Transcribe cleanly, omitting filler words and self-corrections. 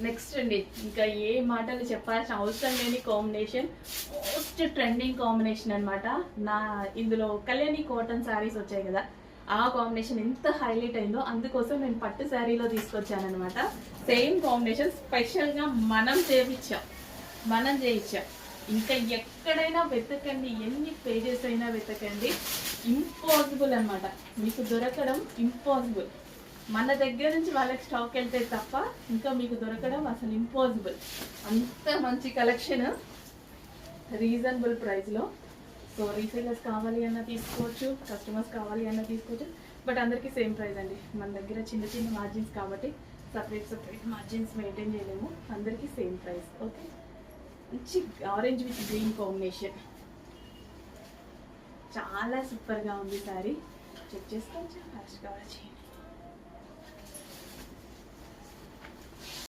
Next అండి, ఇంకా ఏ మాటలు చెప్పాల్సిన అవసరం లేని కాంబినేషన్, మోస్ట్ ట్రెండింగ్ కాంబినేషన్ అనమాట. నా ఇందులో కళ్యాణి కాటన్ శారీస్ వచ్చాయి కదా, ఆ కాంబినేషన్ ఎంత హైలైట్ అయిందో అందుకోసం నేను పట్టు శారీలో తీసుకొచ్చాను అనమాట. సేమ్ కాంబినేషన్ స్పెషల్గా మనం చేయించాం. ఇంకా ఎక్కడైనా వెతకండి, ఎన్ని పేజెస్ అయినా వెతకండి, ఇంపాసిబుల్ అనమాట. మీకు దొరకడం ఇంపాసిబుల్. మన దగ్గర నుంచి వాళ్ళకి స్టాక్ వెళ్తే తప్ప ఇంకా మీకు దొరకడం అసలు ఇంపాసిబుల్. అంత మంచి కలెక్షన్ రీజనబుల్ ప్రైస్లో. సో రీసేలర్స్ కావాలి అన్న తీసుకోవచ్చు, కస్టమర్స్ కావాలి అన్న తీసుకోవచ్చు. బట్ అందరికీ సేమ్ ప్రైస్ అండి. మన దగ్గర చిన్న చిన్న మార్జిన్స్ కాబట్టి సపరేట్ మార్జిన్స్ మెయింటైన్ చేయలేము. అందరికీ సేమ్ ప్రైస్. ఓకే, మంచి ఆరెంజ్ విత్ గ్రీన్ కాంబినేషన్, చాలా సూపర్గా ఉంది శారీ. చెక్ చేసుకోవచ్చు, ఫాస్ట్గా చేయండి.